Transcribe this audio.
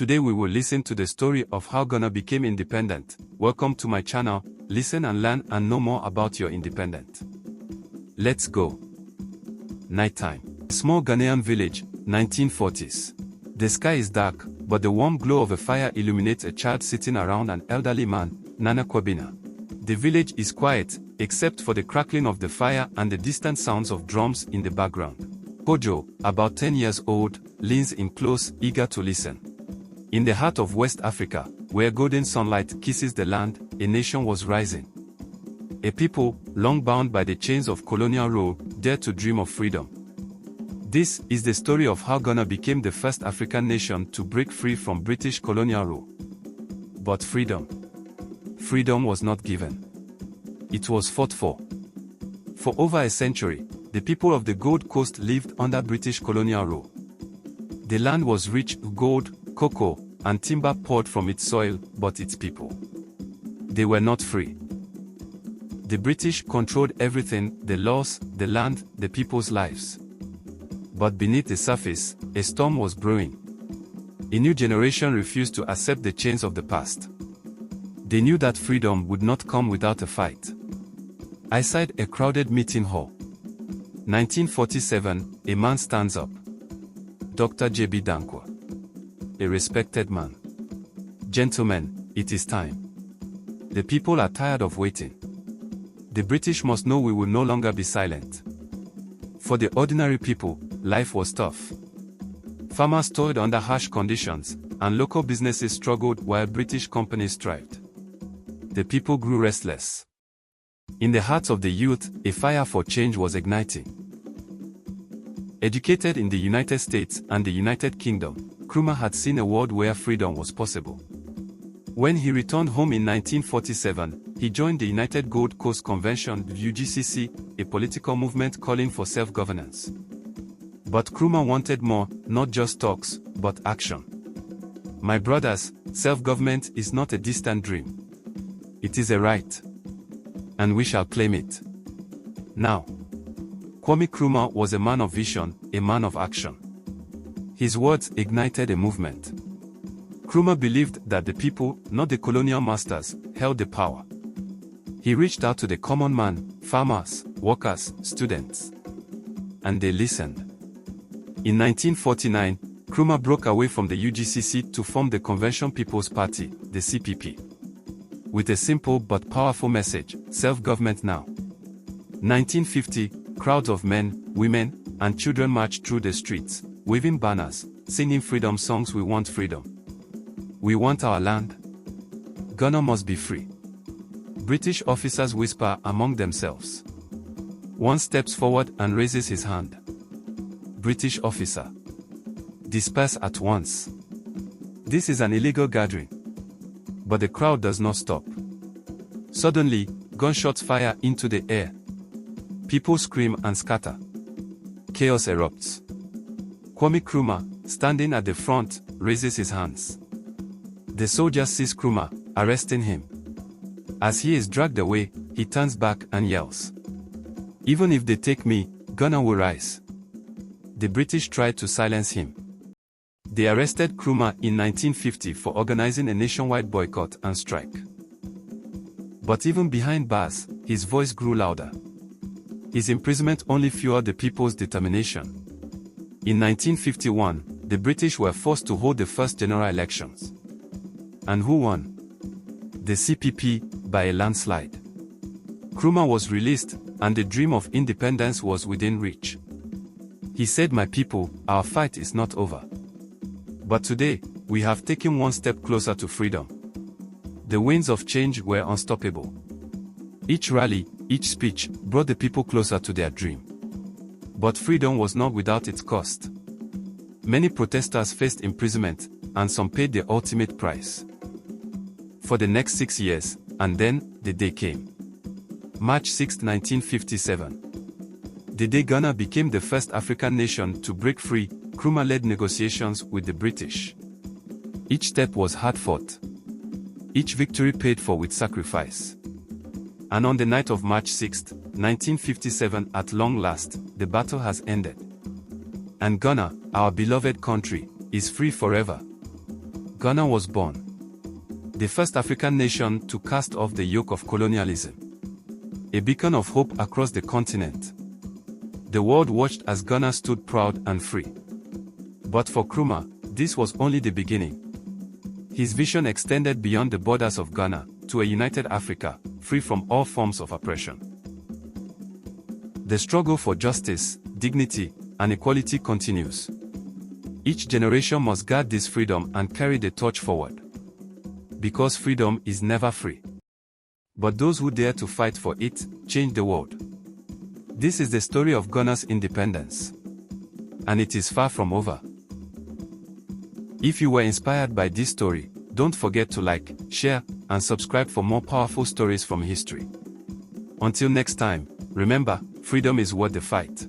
Today we will listen to the story of how Ghana became independent. Welcome to my channel. Listen and learn and know more about your independence. Let's go. Nighttime. Small Ghanaian village, 1940s. The sky is dark, but the warm glow of a fire illuminates a child sitting around an elderly man, Nana Kwabena. The village is quiet, except for the crackling of the fire and the distant sounds of drums in the background. Kojo, about 10 years old, leans in close, eager to listen. In the heart of West Africa, where golden sunlight kisses the land, a nation was rising. A people, long bound by the chains of colonial rule, dared to dream of freedom. This is the story of how Ghana became the first African nation to break free from British colonial rule. But freedom was not given. It was fought for. For over a century, the people of the Gold Coast lived under British colonial rule. The land was rich with gold, cocoa, and timber poured from its soil, but its people, they were not free. The British controlled everything: the laws, the land, the people's lives. But beneath the surface, a storm was brewing. A new generation refused to accept the chains of the past. They knew that freedom would not come without a fight. Outside a crowded meeting hall. 1947, a man stands up. Dr. J.B. Dankwa. A respected man. Gentlemen, it is time. The people are tired of waiting. The British must know we will no longer be silent. For the ordinary people, life was tough. Farmers toiled under harsh conditions, and local businesses struggled while British companies thrived. The people grew restless. In the hearts of the youth, a fire for change was igniting. Educated in the United States and the United Kingdom, Nkrumah had seen a world where freedom was possible. When he returned home in 1947, he joined the United Gold Coast Convention (UGCC), a political movement calling for self-governance. But Nkrumah wanted more, not just talks, but action. My brothers, self-government is not a distant dream. It is a right. And we shall claim it. Now. Kwame Nkrumah was a man of vision, a man of action. His words ignited a movement. Nkrumah believed that the people, not the colonial masters, held the power. He reached out to the common man, farmers, workers, students. And they listened. In 1949, Nkrumah broke away from the UGCC to form the Convention People's Party, the CPP. With a simple but powerful message: self-government now. 1950, crowds of men, women, and children marched through the streets, waving banners, singing freedom songs. We want freedom. We want our land. Ghana must be free. British officers whisper among themselves. One steps forward and raises his hand. British officer. Disperse at once. This is an illegal gathering. But the crowd does not stop. Suddenly, gunshots fire into the air. People scream and scatter. Chaos erupts. Kwame Nkrumah, standing at the front, raises his hands. The soldiers seize Nkrumah, arresting him. As he is dragged away, he turns back and yells, "Even if they take me, Ghana will rise." The British tried to silence him. They arrested Nkrumah in 1950 for organizing a nationwide boycott and strike. But even behind bars, his voice grew louder. His imprisonment only fueled the people's determination. In 1951, the British were forced to hold the first general elections. And who won? The CPP, by a landslide. Nkrumah was released, and the dream of independence was within reach. He said, "My people, our fight is not over. But today, we have taken one step closer to freedom." The winds of change were unstoppable. Each rally, each speech, brought the people closer to their dream. But freedom was not without its cost. Many protesters faced imprisonment, and some paid the ultimate price. For the next 6 years, and then, the day came. March 6, 1957. The day Ghana became the first African nation to break free, Nkrumah led negotiations with the British. Each step was hard-fought. Each victory paid for with sacrifice. And on the night of March 6, 1957, at long last, the battle has ended. And Ghana, our beloved country, is free forever. Ghana was born. The first African nation to cast off the yoke of colonialism. A beacon of hope across the continent. The world watched as Ghana stood proud and free. But for Nkrumah, this was only the beginning. His vision extended beyond the borders of Ghana, to a united Africa, free from all forms of oppression. The struggle for justice, dignity, and equality continues. Each generation must guard this freedom and carry the torch forward. Because freedom is never free. But those who dare to fight for it, change the world. This is the story of Ghana's independence. And it is far from over. If you were inspired by this story, don't forget to like, share, and subscribe for more powerful stories from history. Until next time, remember, freedom is worth the fight.